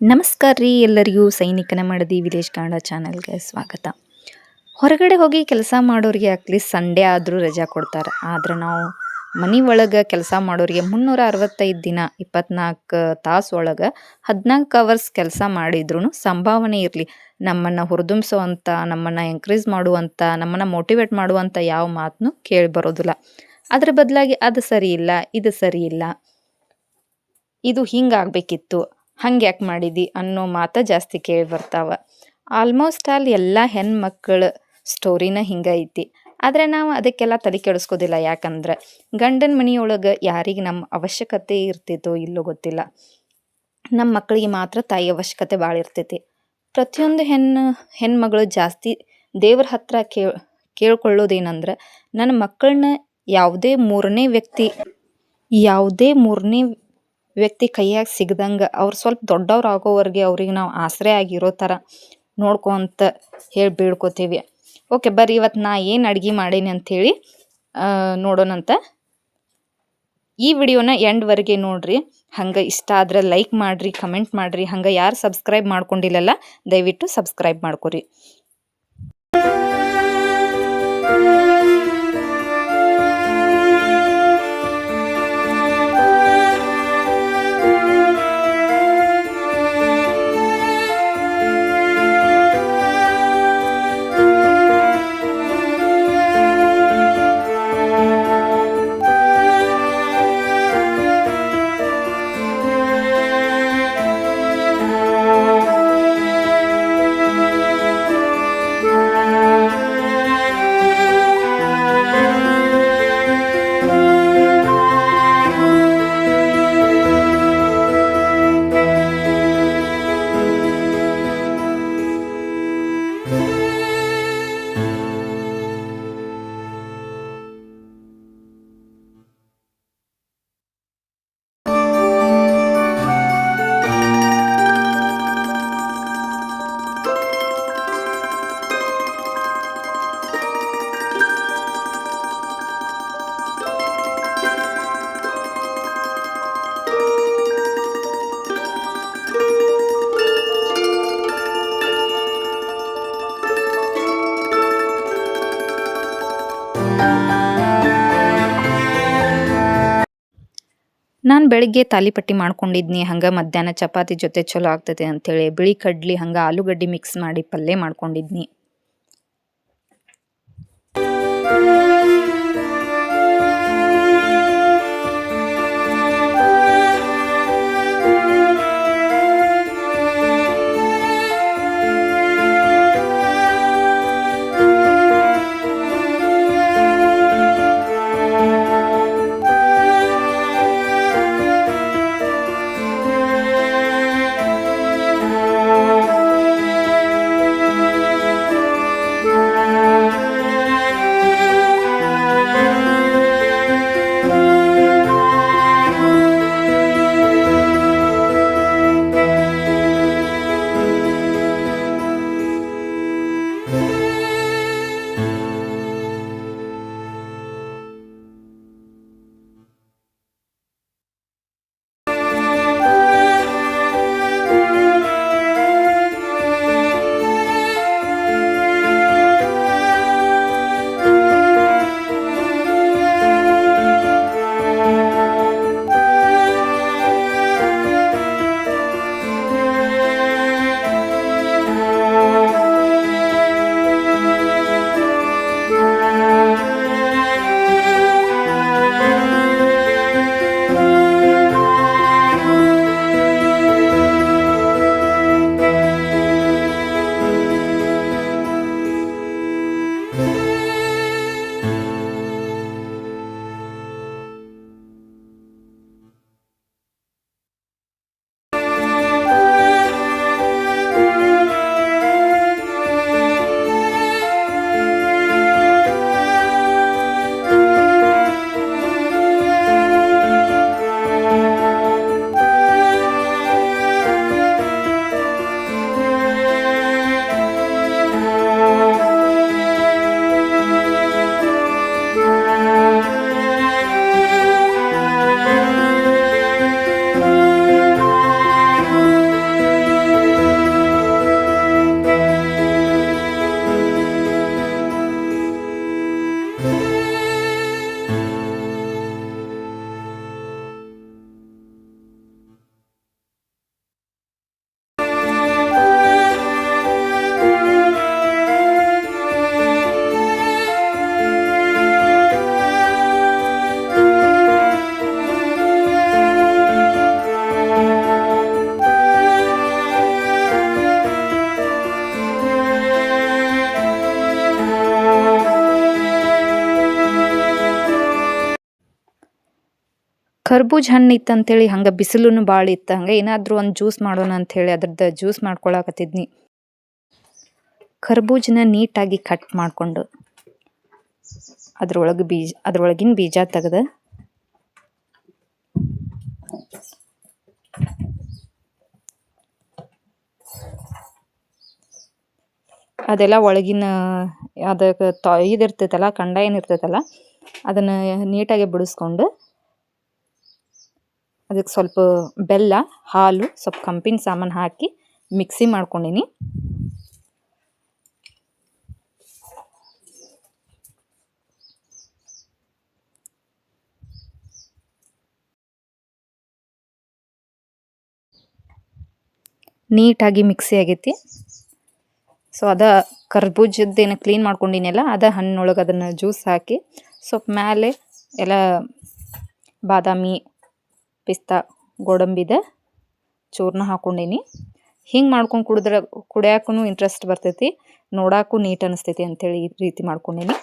ನಮಸ್ಕಾರ ರೀ ಎಲ್ಲರಿಗೂ ಸೈನಿಕನ ಮಡದಿ ವಿಲೇಜ್ ಕನ್ನಡ ಚಾನಲ್ಗೆ ಸ್ವಾಗತ. ಹೊರಗಡೆ ಹೋಗಿ ಕೆಲಸ ಮಾಡೋರಿಗೆ ಅಟ್ಲೀಸ್ಟ್ ಸಂಡೇ ಆದರೂ ರಜಾ ಕೊಡ್ತಾರೆ. ಆದ್ರೆ ನಾವು ಮನೆ ಒಳಗೆ ಕೆಲಸ ಮಾಡೋರಿಗೆ 365 ದಿನ 24 ತಾಸು ಒಳಗೆ 14 ಅವರ್ಸ್ ಕೆಲಸ ಮಾಡಿದ್ರೂ ಸಂಭಾವನೆ ಇರಲಿ ನಮ್ಮನ್ನು ಹುರಿದುಂಬಿಸುವಂಥ, ನಮ್ಮನ್ನು ಎಂಕರೇಜ್ ಮಾಡುವಂಥ, ನಮ್ಮನ್ನು ಮೋಟಿವೇಟ್ ಮಾಡುವಂಥ ಯಾವ ಮಾತನ್ನು ಕೇಳಿ ಬರೋದಿಲ್ಲ. ಅದ್ರ ಬದಲಾಗಿ ಅದು ಸರಿ ಇಲ್ಲ, ಇದು ಸರಿ ಇಲ್ಲ, ಇದು ಹಿಂಗಾಗಬೇಕಿತ್ತು, ಹಂಗೆ ಯಾಕೆ ಮಾಡಿದಿ ಅನ್ನೋ ಮಾತು ಜಾಸ್ತಿ ಕೇಳಿ ಬರ್ತಾವ. ಆಲ್ಮೋಸ್ಟ್ ಆಲ್ ಎಲ್ಲ ಹೆಣ್ಮಕ್ಳ ಸ್ಟೋರಿನ ಹಿಂಗೆ ಐತಿ. ಆದರೆ ನಾವು ಅದಕ್ಕೆಲ್ಲ ತಲೆ ಕೆಡಿಸ್ಕೋದಿಲ್ಲ. ಯಾಕಂದ್ರೆ ಗಂಡನ ಮನೆಯೊಳಗೆ ಯಾರಿಗೆ ನಮ್ಮ ಅವಶ್ಯಕತೆ ಇರ್ತಿತ್ತೋ ಇಲ್ಲೋ ಗೊತ್ತಿಲ್ಲ, ನಮ್ಮ ಮಕ್ಕಳಿಗೆ ಮಾತ್ರ ತಾಯಿ ಅವಶ್ಯಕತೆ ಭಾಳ ಇರ್ತೈತಿ. ಪ್ರತಿಯೊಂದು ಹೆಣ್ಮಗಳು ಜಾಸ್ತಿ ದೇವ್ರ ಹತ್ರ ಕೇಳ್ಕೊಳ್ಳೋದೇನಂದ್ರೆ, ನನ್ನ ಮಕ್ಕಳನ್ನ ಯಾವುದೇ ಮೂರನೇ ವ್ಯಕ್ತಿ ಕೈಯಾಗ ಸಿಗದಂಗೆ ಅವ್ರು ಸ್ವಲ್ಪ ದೊಡ್ಡವ್ರು ಆಗೋವರೆಗೆ ಅವ್ರಿಗೆ ನಾವು ಆಸರೆ ಆಗಿರೋ ಥರ ನೋಡ್ಕೊ ಅಂತ ಹೇಳಿ ಬೇಡ್ಕೋತೀವಿ. ಓಕೆ, ಬರ್ರಿ ಇವತ್ತು ನಾ ಏನು ಅಡುಗೆ ಮಾಡೀನಿ ಅಂಥೇಳಿ ನೋಡೋಣಂತ. ಈ ವಿಡಿಯೋನ ಎಂಡ್ವರೆಗೆ ನೋಡ್ರಿ. ಹಂಗೆ ಇಷ್ಟ ಆದ್ರೆ ಲೈಕ್ ಮಾಡಿರಿ, ಕಮೆಂಟ್ ಮಾಡಿರಿ. ಹಂಗೆ ಯಾರು ಸಬ್ಸ್ಕ್ರೈಬ್ ಮಾಡ್ಕೊಂಡಿಲ್ಲಲ್ಲ ದಯವಿಟ್ಟು ಸಬ್ಸ್ಕ್ರೈಬ್ ಮಾಡ್ಕೊರಿ. ನಾನು ಬೆಳಿಗ್ಗೆ ತಾಲಿಪಟ್ಟಿ ಮಾಡ್ಕೊಂಡಿದ್ನಿ. ಹಂಗೆ ಮಧ್ಯಾಹ್ನ ಚಪಾತಿ ಜೊತೆ ಚಲೋ ಆಗ್ತೈತೆ ಅಂಥೇಳಿ ಬಿಳಿ ಕಡ್ಲಿ ಹಂಗೆ ಆಲೂಗಡ್ಡೆ ಮಿಕ್ಸ್ ಮಾಡಿ ಪಲ್ಯ ಮಾಡ್ಕೊಂಡಿದ್ನಿ. ಕರ್ಬೂಜ ಹಣ್ಣು ಇತ್ತಂತೇಳಿ ಹಂಗೆ ಬಿಸಿಲು ಭಾಳ ಇತ್ತು. ಹಂಗೆ ಏನಾದರೂ ಒಂದು ಜ್ಯೂಸ್ ಮಾಡೋಣ ಅಂಥೇಳಿ ಅದ್ರದ್ದು ಜ್ಯೂಸ್ ಮಾಡ್ಕೊಳಕತ್ತಿದ್ನಿ. ಕರ್ಬೂಜನ ನೀಟಾಗಿ ಕಟ್ ಮಾಡಿಕೊಂಡು ಅದ್ರೊಳಗಿನ ಬೀಜ ತೆಗೆದು ಅದೆಲ್ಲ ಒಳಗಿನ ಅದಕ್ಕೆ ಇದಿರ್ತೈತಲ್ಲ, ಕಂಡ ಏನಿರ್ತೈತಲ್ಲ ಅದನ್ನು ನೀಟಾಗಿ ಬಿಡಿಸ್ಕೊಂಡು ಅದಕ್ಕೆ ಸ್ವಲ್ಪ ಬೆಲ್ಲ, ಹಾಲು, ಸ್ವಲ್ಪ ಕಂಪಿನ ಸಾಮಾನು ಹಾಕಿ ಮಿಕ್ಸಿ ಮಾಡ್ಕೊಂಡೀನಿ. ನೀಟಾಗಿ ಮಿಕ್ಸಿ ಆಗೈತಿ. ಸೊ ಕರ್ಬೂಜದ್ದೇನು ಕ್ಲೀನ್ ಮಾಡ್ಕೊಂಡಿನಲ್ಲ ಹಣ್ಣೊಳಗೆ ಅದನ್ನು ಜ್ಯೂಸ್ ಹಾಕಿ ಸ್ವಲ್ಪ ಮೇಲೆ ಎಲ್ಲ ಬಾದಾಮಿ, ಪಿಸ್ತಾ, ಗೋಡಂಬಿದ ಚೂರ್ಣ ಹಾಕ್ಕೊಂಡೀನಿ. ಹಿಂಗೆ ಮಾಡ್ಕೊಂಡು ಕುಡಿಯಾಕೂ ಇಂಟ್ರೆಸ್ಟ್ ಬರ್ತೈತಿ, ನೋಡೋಕ್ಕೂ ನೀಟ್ ಅನಿಸ್ತೈತಿ ಅಂಥೇಳಿ ಈ ರೀತಿ ಮಾಡ್ಕೊಂಡೀನಿ.